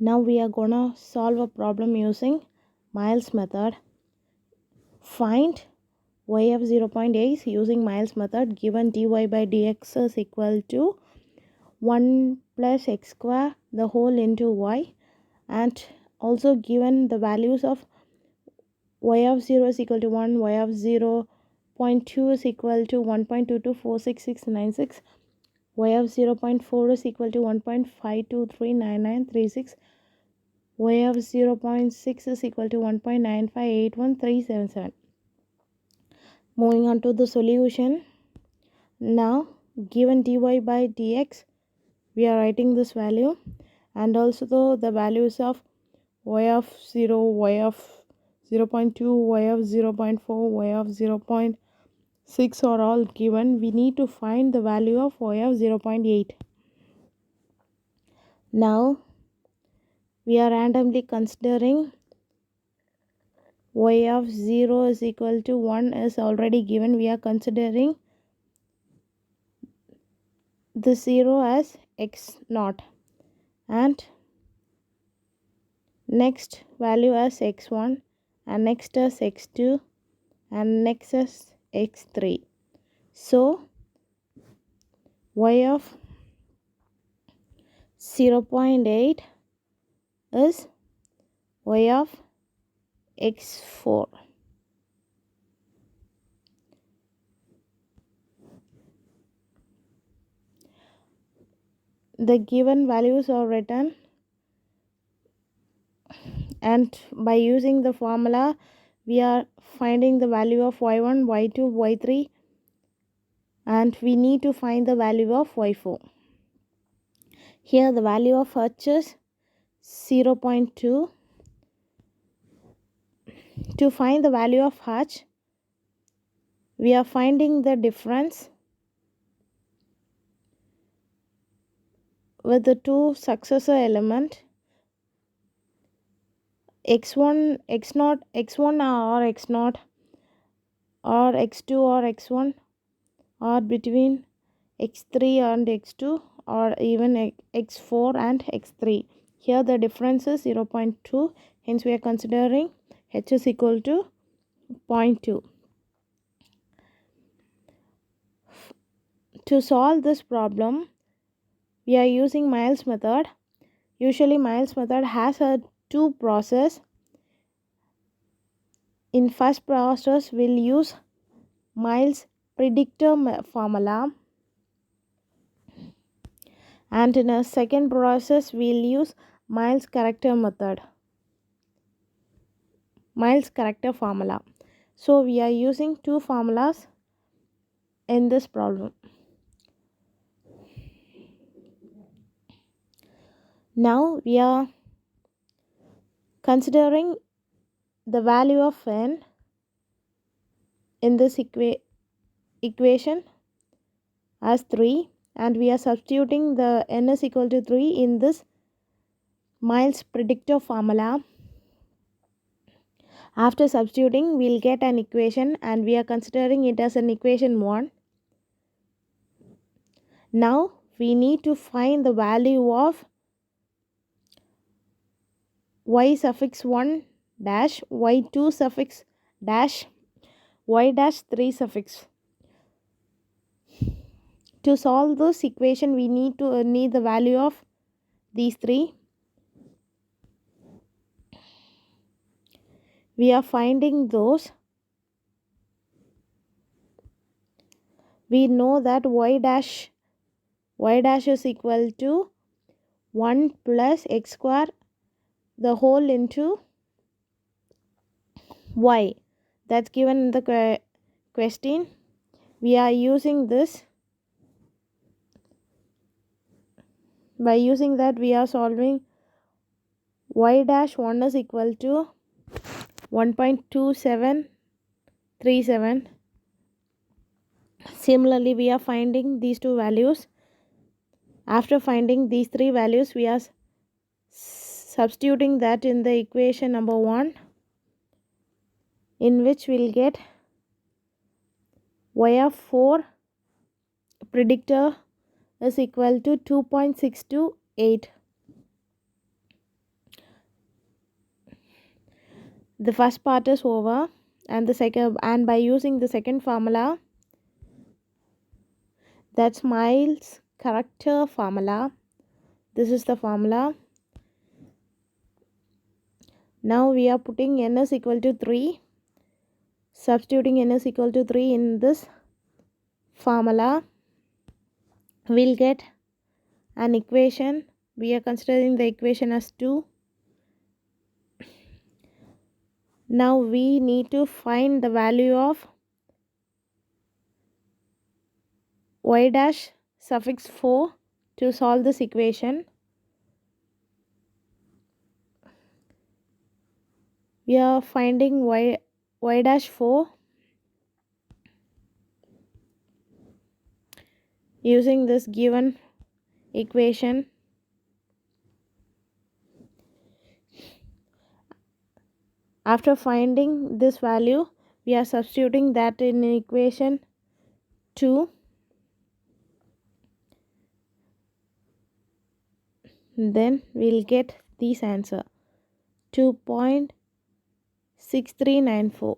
Now we are gonna solve a problem using Miles method. Find y of 0.8 using Miles method. Given dy by dx is equal to 1 plus x square the whole into y, and also given the values of y of 0 is equal to 1, y of 0.2 is equal to 1.22466696, y of 0.4 is equal to 1.52399936, y of 0.6 is equal to 1.9581377. Moving on to the solution. Now given dy by dx, we are writing this value, and also the values of y of 0, y of 0.2, y of 0.4, y of 0.6 are all given. We need to find the value of y of 0.8. Now we are randomly considering y of 0 is equal to 1 is already given. We are considering the 0 as x naught, and next value as x1, and next as x2, and next as x3. So y of 0.8 is y of x4. The given values are written, and by using the formula we are finding the value of y1, y2, y3, and we need to find the value of y4. Here the value of h is 0.2. To find the value of h, we are finding the difference with the two successor element x1, x0, x1 or x0, or x2 or x1, or between x3 and x2, or even x4 and x3. Here the difference is 0.2, hence we are considering h is equal to 0.2. To solve this problem, we are using Miles method. Usually Miles method has a two process. In first process we'll use Miles predictor formula, and in a second process we'll use Miles character method, Miles character formula. So we are using two formulas in this problem. Now we are considering the value of n in this equation as 3, and we are substituting the n is equal to 3 in this Miles predictor formula. After substituting we'll get an equation, and we are considering it as an equation 1. Now we need to find the value of y suffix 1 dash, y2 suffix dash, y dash 3 suffix. To solve this equation we need the value of these three. We are finding those. We know that y dash is equal to 1 plus x square the whole into y. That's given in the question. We are using this. By using that we are solving y dash 1 is equal to 1.2737. Similarly we are finding these two values. After finding these three values we are substituting that in the equation number 1, in which we'll get y of 4 predictor is equal to 2.628. The first part is over, and by using the second formula, that's Miles character formula. This is the formula. Now we are putting n is equal to 3, substituting n is equal to 3 in this formula. We'll get an equation. We are considering the equation as 2. Now we need to find the value of y dash suffix 4 to solve this equation. We are finding y dash 4 using this given equation. After finding this value, we are substituting that in equation 2. Then we'll get this answer, 2.6394.